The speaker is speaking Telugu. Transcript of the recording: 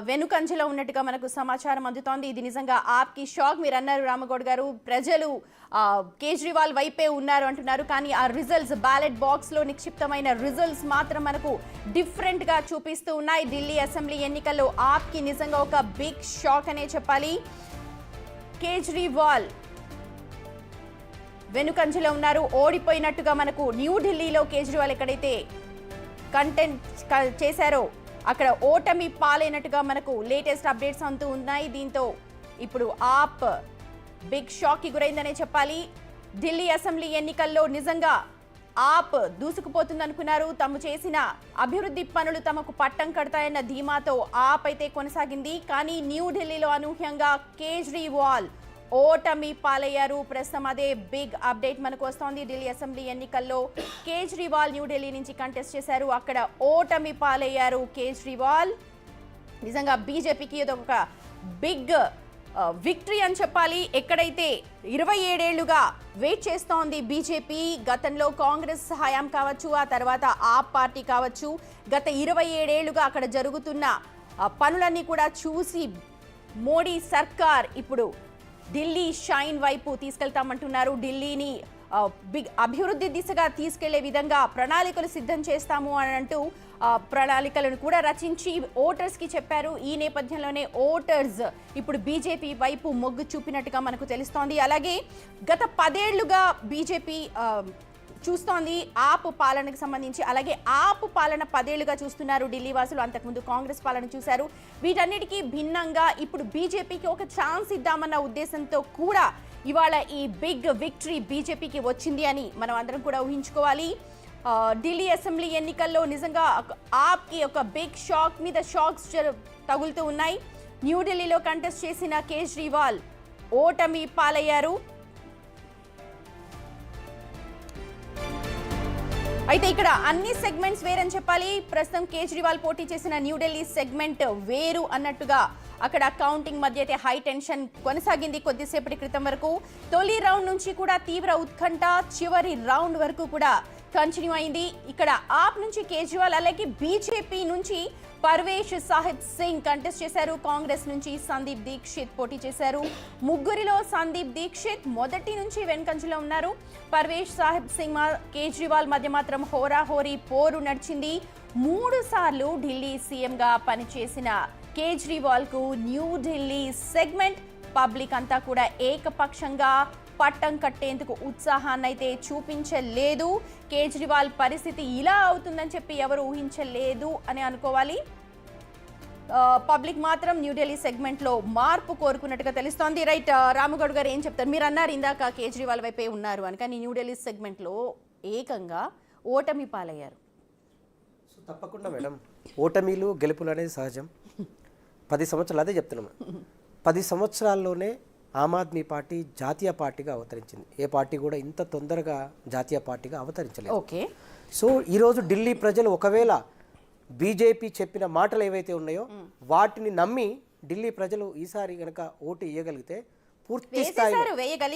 వెనుకంజలో ఉన్నట్టుగా మనకు సమాచారం అందుతోంది. ఇది నిజంగా ఆప్కి షాక్. మీరు అన్నారు రామగౌడ్ గారు, ప్రజలు కేజ్రీవాల్ వైపే ఉన్నారు అంటున్నారు. కానీ ఆ రిజల్ట్స్, బ్యాలెట్ బాక్స్ లో నిక్షిప్తమైన రిజల్ట్స్ మాత్రం మనకు డిఫరెంట్ గా చూపిస్తూ ఉన్నాయి. ఢిల్లీ అసెంబ్లీ ఎన్నికల్లో ఆప్కి నిజంగా ఒక బిగ్ షాక్ అనే చెప్పాలి. కేజ్రీవాల్ వెనుకంజలో ఉన్నారు. ఓడిపోయినట్టుగా మనకు న్యూఢిల్లీలో కేజ్రీవాల్ ఎక్కడైతే కంటెంట్ చేశారో అక్కడ ఓటమి పాలైనట్టుగా మనకు లేటెస్ట్ అప్డేట్స్ అంటూ ఉన్నాయి. దీంతో ఇప్పుడు ఆప్ బిగ్ షాక్ కి గురైందనే చెప్పాలి. ఢిల్లీ అసెంబ్లీ ఎన్నికల్లో నిజంగా ఆప్ దూసుకుపోతుందనుకున్నారు. తాము చేసిన అభివృద్ధి పనులు తమకు పట్టం కడతాయన్న ధీమాతో ఆప్ అయితే కొనసాగింది. కానీ న్యూఢిల్లీలో అనూహ్యంగా కేజ్రీవాల్ ఓటమి పాలయ్యారు. ప్రస్తుతం అదే బిగ్ అప్డేట్ మనకు వస్తోంది. ఢిల్లీ అసెంబ్లీ ఎన్నికల్లో కేజ్రీవాల్ న్యూఢిల్లీ నుంచి కంటెస్ట్ చేశారు. అక్కడ ఓటమి పాలయ్యారు కేజ్రీవాల్. నిజంగా బీజేపీకి ఇది ఒక బిగ్ విక్టరీ అని చెప్పాలి. ఎక్కడైతే 27 ఏళ్లుగా వెయిట్ చేస్తోంది బీజేపీ, గతంలో కాంగ్రెస్ హయాం కావచ్చు, ఆ తర్వాత ఆప్ పార్టీ కావచ్చు, గత 27 ఏళ్లుగా అక్కడ జరుగుతున్న పనులన్నీ కూడా చూసి మోడీ సర్కార్ ఇప్పుడు ఢిల్లీ షైన్ వైపు తీసుకెళ్తామంటున్నారు. ఢిల్లీని బిగ్ అభివృద్ధి దిశగా తీసుకెళ్లే విధంగా ప్రణాళికలు సిద్ధం చేస్తాము అని అంటూ ప్రణాళికలను కూడా రచించి ఓటర్స్ కి చెప్పారు. ఈ నేపథ్యంలోనే ఓటర్స్ ఇప్పుడు బీజేపీ వైపు మొగ్గు చూపినట్టుగా మనకు తెలుస్తోంది. అలాగే గత 10 ఏళ్లుగా బీజేపీ చూస్తోంది ఆప్ పాలనకు సంబంధించి. అలాగే ఆప్ పాలన 10 ఏళ్లుగా చూస్తున్నారు ఢిల్లీ వాసులు. అంతకుముందు కాంగ్రెస్ పాలన చూశారు. వీటన్నిటికీ భిన్నంగా ఇప్పుడు బీజేపీకి ఒక ఛాన్స్ ఇద్దామన్న ఉద్దేశంతో కూడా ఇవాళ ఈ బిగ్ విక్టరీ బీజేపీకి వచ్చింది అని మనం అందరం కూడా ఊహించుకోవాలి. ఢిల్లీ అసెంబ్లీ ఎన్నికల్లో నిజంగా ఆప్కి ఒక బిగ్ షాక్ మీద షాక్స్ తగులుతూ ఉన్నాయి. న్యూఢిల్లీలో కంటెస్ట్ చేసిన కేజ్రీవాల్ ఓటమి పాలయ్యారు. అయితే ఇక్కడ అన్ని సెగ్మెంట్స్ వేరని చెప్పాలి. ప్రస్తుతం కేజ్రీవాల్ పోటీ చేసిన న్యూఢిల్లీ సెగ్మెంట్ వేరు అన్నట్టుగా అక్కడ కౌంటింగ్ మధ్య అయితే హై టెన్షన్ కొనసాగింది కొద్దిసేపటి క్రితం వరకు. తొలి రౌండ్ నుంచి కూడా తీవ్ర ఉత్కంఠ, చివరి రౌండ్ వరకు కూడా కంటిన్యూ అయింది. ఇక్కడ ఆప్ నుంచి కేజ్రీవాల్, అలాగే బీజేపీ నుంచి పర్వేష్ సాహిబ్ సింగ్ కంటెస్ట్ చేశారు. కాంగ్రెస్ నుంచి సందీప్ దీక్షిత్ పోటీ చేశారు. ముగ్గురిలో సందీప్ దీక్షిత్ మొదటి నుంచి వెనుకంజలో ఉన్నారు. పర్వేష్ సాహిబ్ సింగ్ కేజ్రీవాల్ మధ్య మాత్రం హోరాహోరీ పోరు నడిచింది. 3 సార్లు ఢిల్లీ సీఎంగా పనిచేసిన కేజ్రీవాల్ కు న్యూఢిల్లీ సెగ్మెంట్ పబ్లిక్ అంతా కూడా ఏకపక్షంగా పట్టం కట్టేందుకు ఉత్సాహాన్ని అయితే చూపించలేదు. కేజ్రీవాల్ పరిస్థితి ఇలా అవుతుందని చెప్పి ఎవరు ఊహించలేదు అని అనుకోవాలి. పబ్లిక్ మాత్రం న్యూఢిల్లీ సెగ్మెంట్ లో మార్పు కోరుకున్నట్టుగా తెలుస్తోంది. రైట్, రామగౌడ్ గారు ఏం చెప్తారు? మీరు అన్నారు ఇందాక కేజ్రీవాల్ వైపే ఉన్నారు అని, కానీ న్యూఢిల్లీ సెగ్మెంట్ లో ఏకంగా ఓటమి పాలయ్యారు. తప్పకుండా మేడం, ఓటమిలు గెలుపులు అనేది సహజం. 10 సంవత్సరాలు అదే చెప్తున్నాము. 10 సంవత్సరాల్లోనే ఆమ్ ఆద్మీ పార్టీ జాతీయ పార్టీగా అవతరించింది. ఏ పార్టీ కూడా ఇంత తొందరగా జాతీయ పార్టీగా అవతరించలేదు. ఓకే, సో ఈరోజు ఢిల్లీ ప్రజలు ఒకవేళ బీజేపీ చెప్పిన మాటలు ఏవైతే ఉన్నాయో వాటిని నమ్మి ఢిల్లీ ప్రజలు ఈసారి కనుక ఓటు వేయగలిగితే పూర్తి స్థాయిలో